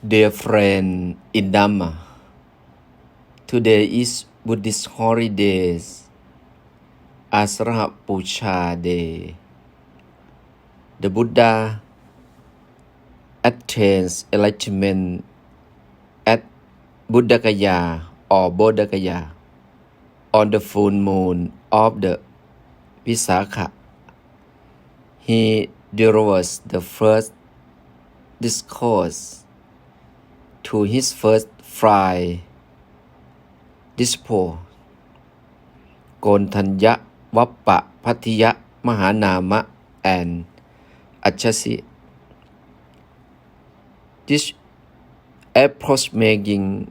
Dear friend in Dhamma, today is Buddhist holidays, Asara Puja Day. The Buddha attains enlightenment at Buddhagaya or Bodhagaya on the full moon of the Visakha. He delivers the first discourse to his first five disciples, Gontanya, Vappa, Patiya, Mahanama, and Achasi. This approach-making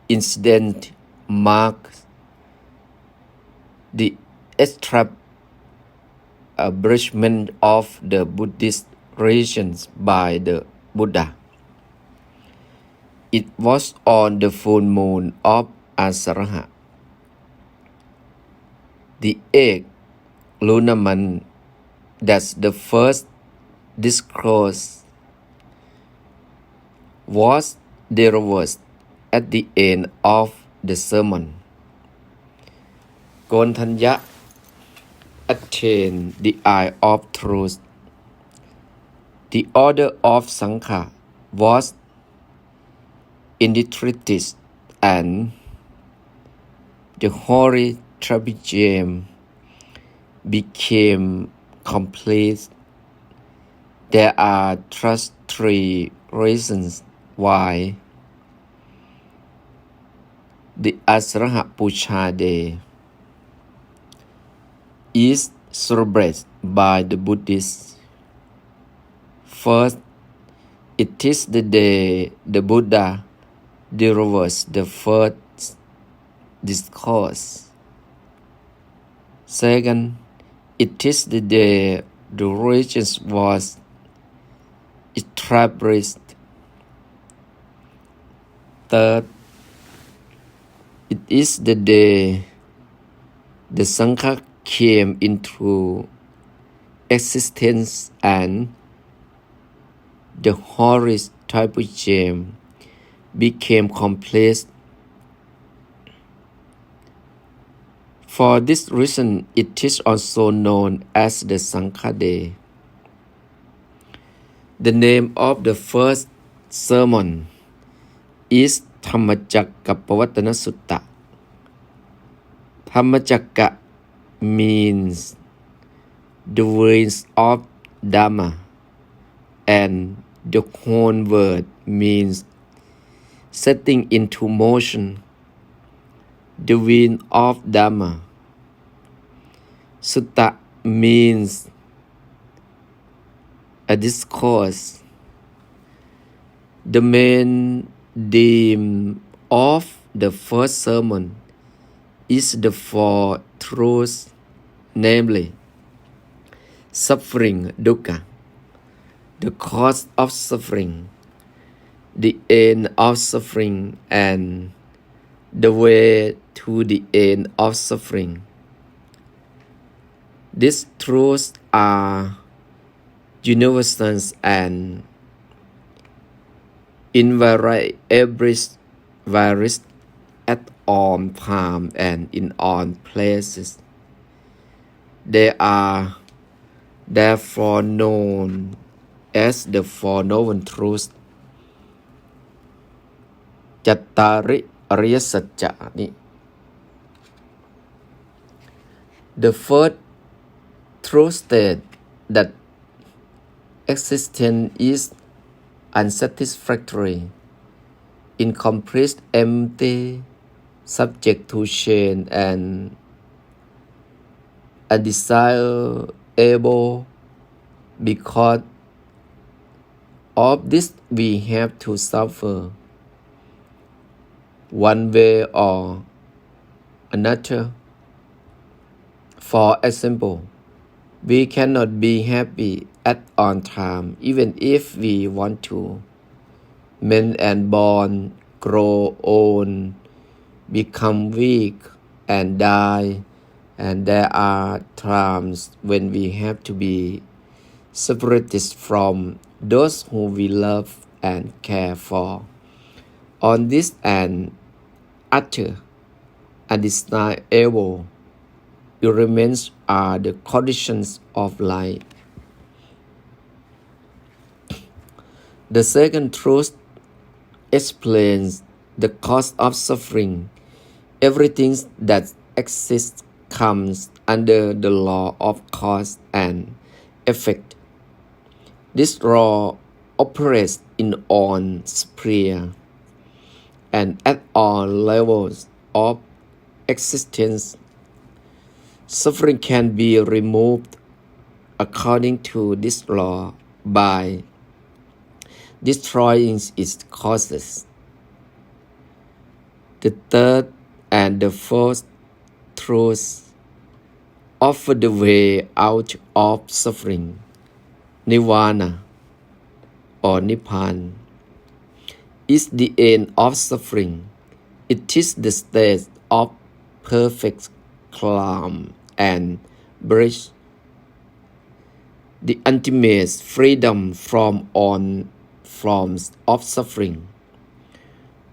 incident marks the establishment of the Buddhist religions by the Buddha. It was on the full moon of Asaraha, the 8th lunar month, that the first discourse was delivered at the end of the sermon. Gontanya attained the eye of truth. The order of Sangha was initiated and the holy tribunal became complete. There are just three reasons why the Asara Puja Day is celebrated by the Buddhists. First, it is the day the Buddha delivers the first discourse. Second, it is the day the religion was established. Third, it is the day the Sangha came into existence and the holy tribunal became complete. For this reason, it is also known as the Sangha Day. The name of the first sermon is Dhammacakkappavattana Sutta. Dhammacakka means the wings of Dhamma, and the whole word means setting into motion the wind of Dhamma. Sutta means a discourse. The main theme of the first sermon is the four truths, namely suffering, dukkha, the cause of suffering, the end of suffering, and the way to the end of suffering. These truths are universal and invariably varies at all times and in all places. They are therefore known as the Four Noble Truths. Chattari Ariya Satcha. The first truth states that existence is unsatisfactory, incomplete, empty, subject to change, and undesirable. Because of this, we have to suffer one way or another. For example, we cannot be happy at all times, even if we want to. Men and born, grow old, become weak, and die, and there are times when we have to be separated from those who we love and care for. On this and utter undeniable elements are the conditions of life. The second truth explains the cause of suffering. Everything that exists comes under the law of cause and effect. This law operates in all spheres and at all levels of existence. Suffering can be removed according to this law by destroying its causes. The third and the fourth truths offer the way out of suffering. Nirvana or Nibbana is the end of suffering. It is the state of perfect calm and bliss, the ultimate freedom from all forms of suffering.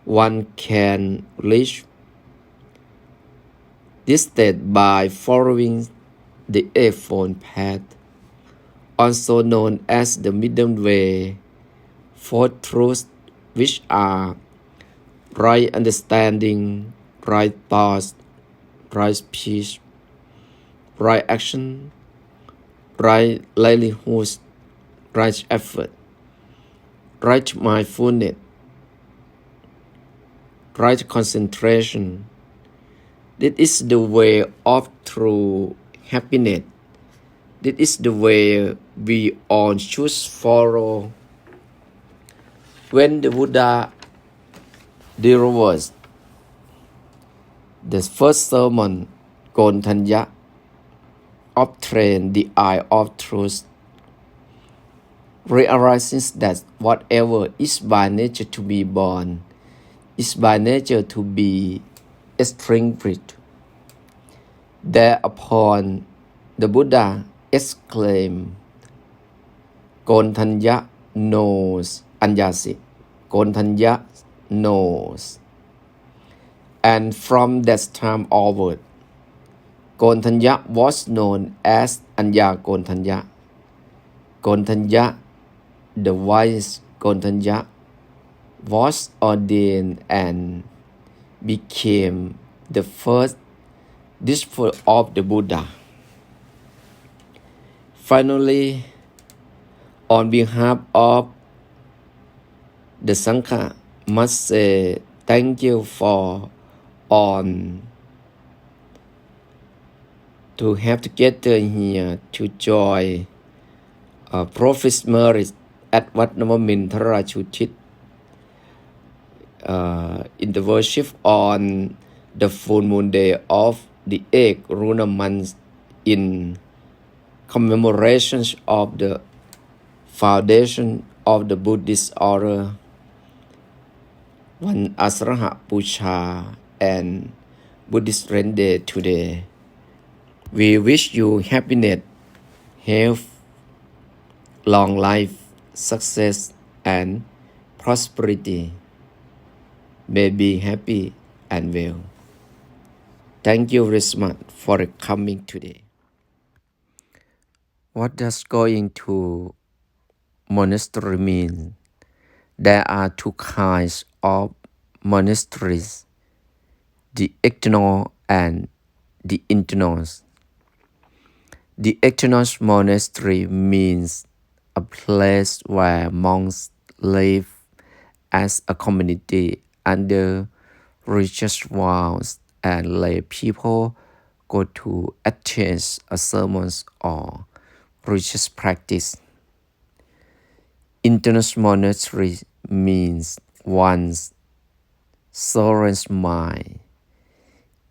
One can reach this state by following the Eightfold Path, also known as the Middle Way. Four truths, which are right understanding, right thoughts, right speech, right action, right livelihood, right effort, right mindfulness, right concentration. This is the way of true happiness. This is the way we all should follow. When the Buddha delivered the first sermon, Gontanya obtained the eye of truth, realizes that whatever is by nature to be born is by nature to be extinguished. Thereupon the Buddha exclaimed, Gontanya knows Anyasi. Gontanya knows. And from that time onward, Gontanya was known as Anya Gontanya. Gontanya, the wise Gontanya, was ordained and became the first disciple of the Buddha. Finally, on behalf of the Sangha, must say thank you for all to have together here to join Prophet Merit at Wat Navamintara Chutit in the worship on the full moon day of the 8th lunar month in commemoration of the foundation of the Buddhist order, one Asraha Puja and Buddhist Rain Day today. We wish you happiness, health, long life, success, and prosperity. May be happy and well. Thank you very much for coming today. What does going to monastery mean? There are two kinds of monasteries, the external and the internal. The external monastery means a place where monks live as a community under religious vows and lay people go to attend a sermon or religious practice. Internal monastery means one's soul's mind.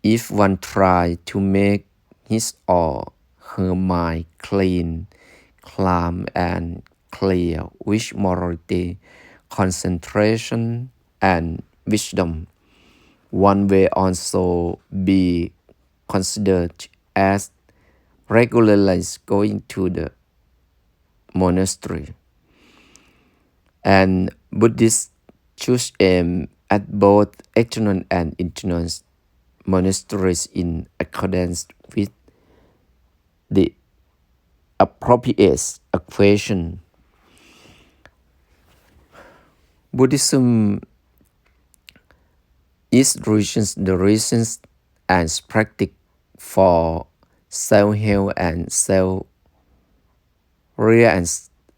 If one tries to make his or her mind clean, calm, and clear with morality, concentration, and wisdom, one may also be considered as regularly going to the monastery. and Buddhists should aim at both external and internal monasteries in accordance with the appropriate equation. Buddhism is the reasons and practice for self-help and self-reliance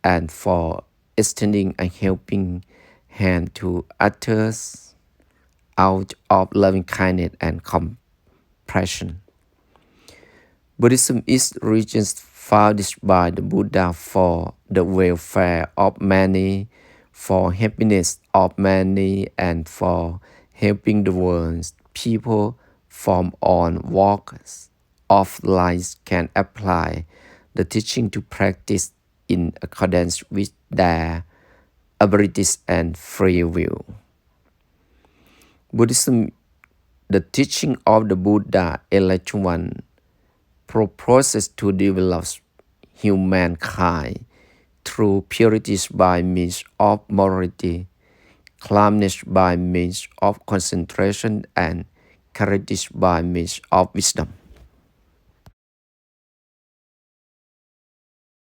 and for extending a helping hand to others out of loving kindness and compassion. Buddhism is religion founded by the Buddha for the welfare of many, for happiness of many, and for helping the world's people from all walks of life can apply the teaching to practice in accordance with their abilities and free will. Buddhism, the teaching of the Buddha Enlightened One, proposes to develop humankind through purity by means of morality, calmness by means of concentration, and courage by means of wisdom.